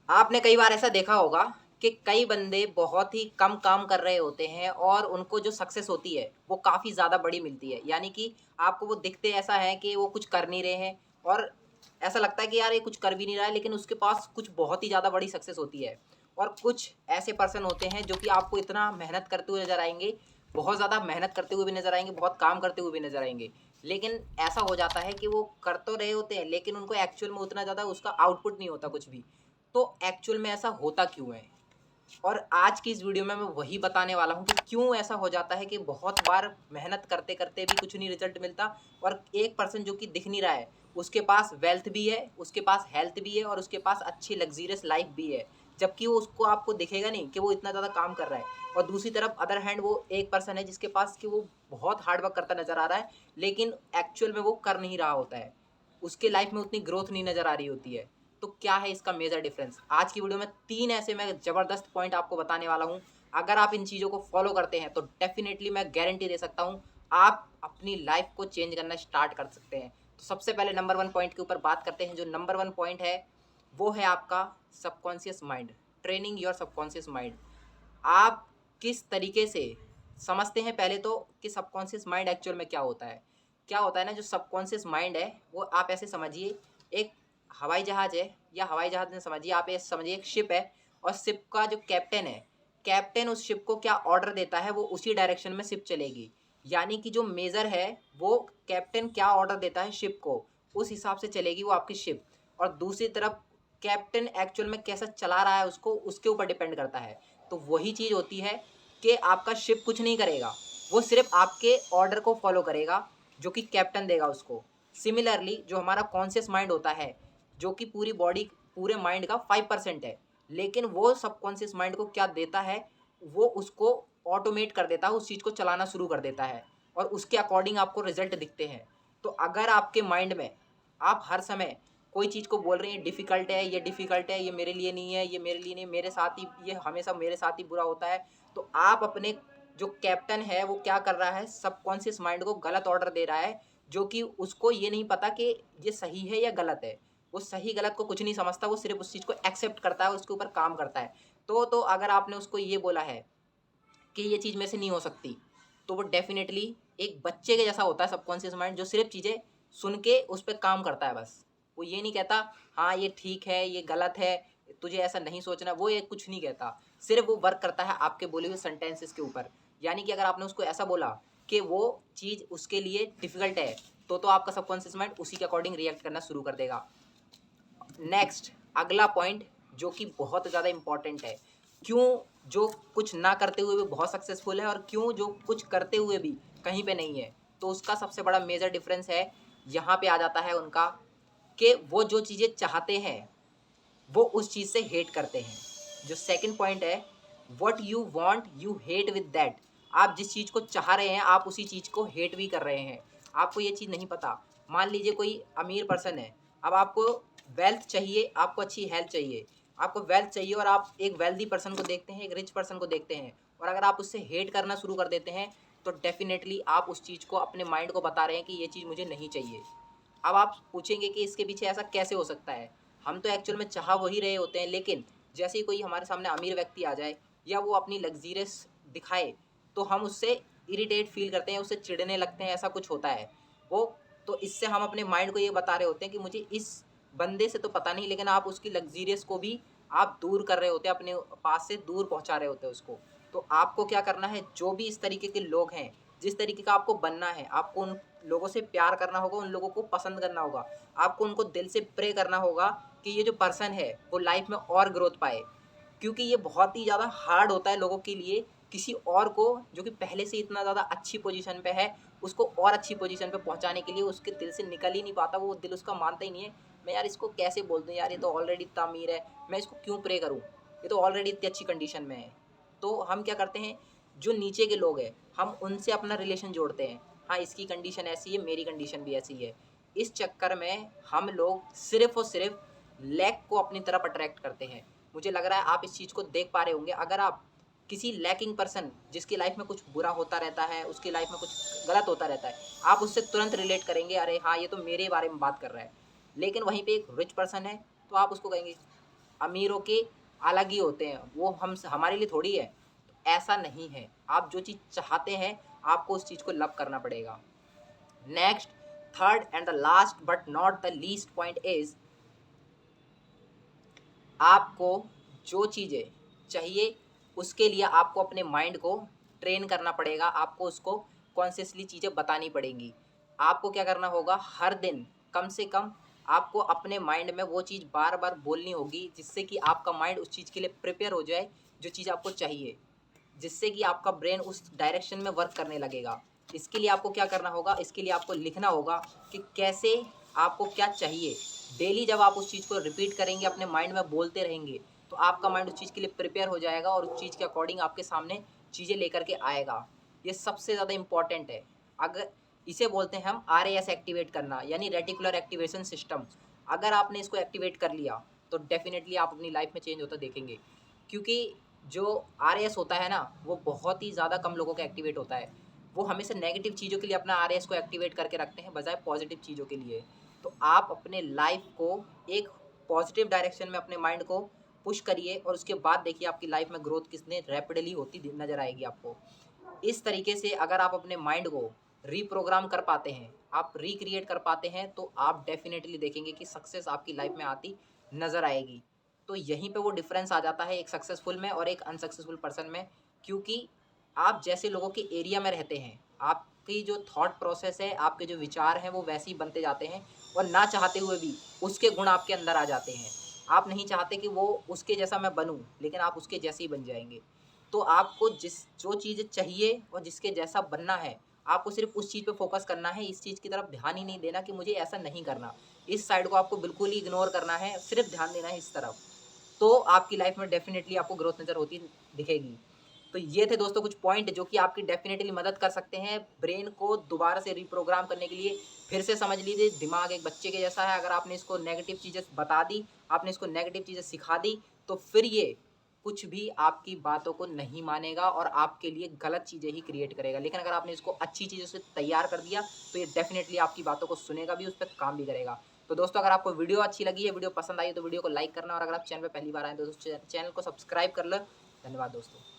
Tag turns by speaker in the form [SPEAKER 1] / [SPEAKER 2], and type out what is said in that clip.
[SPEAKER 1] आपने कई बार ऐसा देखा होगा कि कई बंदे बहुत ही कम काम कर रहे होते हैं और उनको जो सक्सेस होती है वो काफ़ी ज़्यादा बड़ी मिलती है। यानी कि आपको वो दिखते ऐसा है कि वो कुछ कर नहीं रहे हैं और ऐसा लगता है कि यार ये कुछ कर भी नहीं रहा है, लेकिन उसके पास कुछ बहुत ही ज़्यादा बड़ी सक्सेस होती है। और कुछ ऐसे पर्सन होते हैं जो कि आपको इतना मेहनत करते हुए नज़र आएँगे, बहुत ज़्यादा मेहनत करते हुए भी नज़र आएँगे, बहुत काम करते हुए भी नज़र आएँगे। लेकिन ऐसा हो जाता है कि वो कर तो रहे होते हैं, लेकिन उनको एक्चुअल में उतना ज़्यादा उसका आउटपुट नहीं होता कुछ भी। तो एक्चुअल में ऐसा होता क्यों है? और आज की इस वीडियो में मैं वही बताने वाला हूँ कि क्यों ऐसा हो जाता है कि बहुत बार मेहनत करते-करते भी कुछ नहीं रिज़ल्ट मिलता और एक पर्सन जो कि दिख नहीं रहा है, उसके पास वेल्थ भी है, उसके पास हेल्थ भी है और उसके पास अच्छी लग्ज़रियस लाइफ़ भी है। जबकि वो उसको आपको दिखेगा नहीं कि वो इतना ज़्यादा काम कर रहा है। और दूसरी तरफ अदर हैंड वो एक पर्सन है जिसके पास कि वो बहुत हार्ड वर्क करता नज़र आ रहा है, लेकिन एक्चुअल में वो कर नहीं रहा होता है। उसके लाइफ़ में उतनी ग्रोथ नहीं नज़र आ रही होती है। तो क्या है इसका मेजर डिफरेंस? आज की वीडियो में 3 ऐसे मैं ज़बरदस्त पॉइंट आपको बताने वाला हूँ। अगर आप इन चीज़ों को फॉलो करते हैं तो डेफ़िनेटली मैं गारंटी दे सकता हूँ, आप अपनी लाइफ़ को चेंज करना स्टार्ट कर सकते हैं। तो सबसे पहले नंबर 1 पॉइंट के ऊपर बात करते हैं। जो नंबर 1 पॉइंट है, वो है आपका subconscious mind, training your subconscious mind. आप किस तरीके से समझते हैं पहले तो कि सबकॉन्शियस माइंड एक्चुअल में क्या होता है? क्या होता है ना, जो सबकॉन्शियस माइंड है वो आप ऐसे समझिए, एक हवाई जहाज़ है, या हवाई जहाज़ में समझिए, आप ये समझिए एक शिप है और शिप का जो कैप्टन है, कैप्टन उस शिप को क्या ऑर्डर देता है वो उसी डायरेक्शन में शिप चलेगी। यानी कि जो मेजर है, वो कैप्टन क्या ऑर्डर देता है शिप को, उस हिसाब से चलेगी वो आपकी शिप। और दूसरी तरफ कैप्टन एक्चुअल में कैसा चला रहा है उसको, उसके ऊपर डिपेंड करता है। तो वही चीज़ होती है कि आपका शिप कुछ नहीं करेगा, वो सिर्फ़ आपके ऑर्डर को फ़ॉलो करेगा जो कि कैप्टन देगा उसको। सिमिलरली जो हमारा कॉन्शियस माइंड होता है, जो कि पूरी बॉडी पूरे माइंड का 5% है, लेकिन वो सबकॉन्शियस माइंड को क्या देता है, वो उसको ऑटोमेट कर देता है, उस चीज़ को चलाना शुरू कर देता है और उसके अकॉर्डिंग आपको रिज़ल्ट दिखते हैं। तो अगर आपके माइंड में आप हर समय कोई चीज़ को बोल रहे हैं डिफ़िकल्ट है, ये डिफ़िकल्ट है, ये मेरे लिए नहीं है, ये मेरे लिए नहीं, मेरे साथ ही ये हमेशा मेरे साथ ही बुरा होता है, तो आप अपने जो कैप्टन है वो क्या कर रहा है, सबकॉन्शियस माइंड को गलत ऑर्डर दे रहा है, जो कि उसको ये नहीं पता कि ये सही है या गलत है। वो सही गलत को कुछ नहीं समझता, वो सिर्फ़ उस चीज़ को एक्सेप्ट करता है और उसके ऊपर काम करता है। तो अगर आपने उसको ये बोला है कि ये चीज़ मेरे से नहीं हो सकती, तो वो डेफ़िनेटली एक बच्चे के जैसा होता है सबकॉन्शियस माइंड, जो सिर्फ़ चीज़ें सुन के उस पे काम करता है बस। वो ये नहीं कहता, हाँ, ये ठीक है, ये गलत है, तुझे ऐसा नहीं सोचना, वो ये कुछ नहीं कहता। सिर्फ़ वो वर्क करता है आपके बोले हुए सेंटेंसेस के ऊपर। यानी कि अगर आपने उसको ऐसा बोला कि वो चीज़ उसके लिए डिफ़िकल्ट है, तो आपका सबकॉन्शियस माइंड उसी के अकॉर्डिंग रिएक्ट करना शुरू कर देगा। नेक्स्ट, अगला पॉइंट जो कि बहुत ज़्यादा इम्पोर्टेंट है, क्यों जो कुछ ना करते हुए भी बहुत सक्सेसफुल है और क्यों जो कुछ करते हुए भी कहीं पे नहीं है, तो उसका सबसे बड़ा मेजर डिफरेंस है, यहाँ पे आ जाता है उनका, कि वो जो चीज़ें चाहते हैं वो उस चीज़ से हेट करते हैं। जो सेकंड पॉइंट है, what you want you hate with that. आप जिस चीज़ को चाह रहे हैं आप उसी चीज़ को हेट भी कर रहे हैं। आपको ये चीज़ नहीं पता। मान लीजिए कोई अमीर पर्सन है, अब आपको वेल्थ चाहिए, आपको अच्छी हेल्थ चाहिए, आपको वेल्थ चाहिए और आप एक वेल्दी पर्सन को देखते हैं, एक रिच पर्सन को देखते हैं और अगर आप उससे हेट करना शुरू कर देते हैं, तो डेफ़िनेटली आप उस चीज़ को अपने माइंड को बता रहे हैं कि ये चीज़ मुझे नहीं चाहिए। अब आप पूछेंगे कि इसके पीछे ऐसा कैसे हो सकता है? हम तो एक्चुअल में चाह वही रहे होते हैं, लेकिन जैसे ही कोई हमारे सामने अमीर व्यक्ति आ जाए या वो अपनी लग्ज़रियस दिखाए, तो हम उससे इरिटेट फ़ील करते हैं, उससे चिढ़ने लगते हैं, ऐसा कुछ होता है। वो तो इससे हम अपने माइंड को ये बता रहे होते हैं कि मुझे इस बंदे से तो पता नहीं, लेकिन आप उसकी लग्ज़रियस को भी आप दूर कर रहे होते हैं, अपने पास से दूर पहुँचा रहे होते हैं उसको। तो आपको क्या करना है, जो भी इस तरीके के लोग हैं, जिस तरीके का आपको बनना है, आपको उन लोगों से प्यार करना होगा, उन लोगों को पसंद करना होगा। आपको उनको दिल से प्रे करना होगा कि ये जो पर्सन है, वो लाइफ़ में और ग्रोथ पाए। क्योंकि ये बहुत ही ज़्यादा हार्ड होता है लोगों के लिए, किसी और को जो कि पहले से इतना ज़्यादा अच्छी पोज़ीशन पे है, उसको और अच्छी पोज़ीशन पे पहुँचाने के लिए उसके दिल से निकल ही नहीं पाता, वो दिल उसका मानता ही नहीं है। मैं यार इसको कैसे बोल दूँ यार, ये तो ऑलरेडी इतना अमीर है, मैं इसको क्यों प्रे करूँ? ये तो ऑलरेडी इतनी अच्छी कंडीशन में है। तो हम क्या करते हैं, जो नीचे के लोग हैं, हम उनसे अपना रिलेशन जोड़ते हैं। हाँ, इसकी कंडीशन ऐसी है, मेरी कंडीशन भी ऐसी है। इस चक्कर में हम लोग सिर्फ़ और सिर्फ़ लैक को अपनी तरफ अट्रैक्ट करते हैं। मुझे लग रहा है आप इस चीज़ को देख पा रहे होंगे। अगर आप किसी लैकिंग पर्सन, जिसकी लाइफ़ में कुछ बुरा होता रहता है, उसकी लाइफ़ में कुछ गलत होता रहता है, आप उससे तुरंत रिलेट करेंगे, अरे हाँ, ये तो मेरे बारे में बात कर रहा है। लेकिन वहीं पे एक रिच पर्सन है, तो आप उसको कहेंगे अमीरों के अलग ही होते हैं, वो हम हमारे लिए थोड़ी है। ऐसा नहीं है, आप जो चीज़ चाहते हैं आपको उस चीज़ को लव करना पड़ेगा। Next, third and the last but not the least point is, आपको जो चीज़ें चाहिए उसके लिए आपको अपने माइंड को ट्रेन करना पड़ेगा, आपको उसको कॉन्शियसली चीज़ें बतानी पड़ेंगी। आपको क्या करना होगा, हर दिन कम से कम आपको अपने माइंड में वो चीज़ बार बार बोलनी होगी, जिससे कि आपका माइंड उस चीज़ के लिए प्रिपेयर हो जाए जो चीज़ आपको चाहिए, जिससे कि आपका ब्रेन उस डायरेक्शन में वर्क करने लगेगा। इसके लिए आपको क्या करना होगा, इसके लिए आपको लिखना होगा कि कैसे आपको क्या चाहिए। डेली जब आप उस चीज़ को रिपीट करेंगे, अपने माइंड में बोलते रहेंगे, तो आपका माइंड उस चीज़ के लिए प्रिपेयर हो जाएगा और उस चीज़ के अकॉर्डिंग आपके सामने चीज़ें लेकर के आएगा। ये सबसे ज़्यादा इम्पॉर्टेंट है। अगर इसे बोलते हैं हम RAS एक्टिवेट करना, यानी रेटिकुलर एक्टिवेशन सिस्टम। अगर आपने इसको एक्टिवेट कर लिया तो डेफिनेटली आप अपनी लाइफ में चेंज होता देखेंगे, क्योंकि जो RAS होता है ना, वो बहुत ही ज़्यादा कम लोगों का एक्टिवेट होता है। वो हमेशा नेगेटिव चीज़ों के लिए अपना RAS को एक्टिवेट करके रखते हैं, बजाय पॉजिटिव चीज़ों के लिए। तो आप अपने लाइफ को एक पॉजिटिव डायरेक्शन में अपने माइंड को पुश करिए और उसके बाद देखिए आपकी लाइफ में ग्रोथ कितने रैपिडली होती नज़र आएगी आपको। इस तरीके से अगर आप अपने माइंड को रीप्रोग्राम कर पाते हैं, आप रिक्रिएट कर पाते हैं, तो आप डेफ़िनेटली देखेंगे कि सक्सेस आपकी लाइफ में आती नज़र आएगी। तो यहीं पे वो डिफ़रेंस आ जाता है एक सक्सेसफुल में और एक अनसक्सेसफुल पर्सन में, क्योंकि आप जैसे लोगों के एरिया में रहते हैं, आपकी जो थॉट प्रोसेस है, आपके जो विचार हैं, वो वैसे ही बनते जाते हैं और ना चाहते हुए भी उसके गुण आपके अंदर आ जाते हैं। आप नहीं चाहते कि वो उसके जैसा मैं बनूँ, लेकिन आप उसके जैसे ही बन जाएँगे। तो आपको जो चीज़ चाहिए और जिसके जैसा बनना है, आपको सिर्फ़ उस चीज़ पे फ़ोकस करना है, इस चीज़ की तरफ ध्यान ही नहीं देना कि मुझे ऐसा नहीं करना। इस साइड को आपको बिल्कुल ही इग्नोर करना है, सिर्फ़ ध्यान देना है इस तरफ। तो आपकी लाइफ़ में डेफ़िनेटली आपको ग्रोथ नज़र होती दिखेगी। तो ये थे दोस्तों कुछ पॉइंट जो कि आपकी डेफ़िनेटली मदद कर सकते हैं ब्रेन को दोबारा से रिप्रोग्राम करने के लिए। फिर से समझ लीजिए, दिमाग एक बच्चे के जैसा है, अगर आपने इसको नेगेटिव चीज़ें बता दी, आपने इसको नेगेटिव चीज़ें सिखा दी, तो फिर ये कुछ भी आपकी बातों को नहीं मानेगा और आपके लिए गलत चीज़ें ही क्रिएट करेगा। लेकिन अगर आपने इसको अच्छी चीज़ों से तैयार कर दिया, तो ये डेफ़िनेटली आपकी बातों को सुनेगा भी, उस पे काम भी करेगा। तो दोस्तों, अगर आपको वीडियो अच्छी लगी है, वीडियो पसंद आई है, तो वीडियो को लाइक करना और अगर आप चैनल पे पहली बार आए हैं तो चैनल को सब्सक्राइब कर लो। धन्यवाद दोस्तों।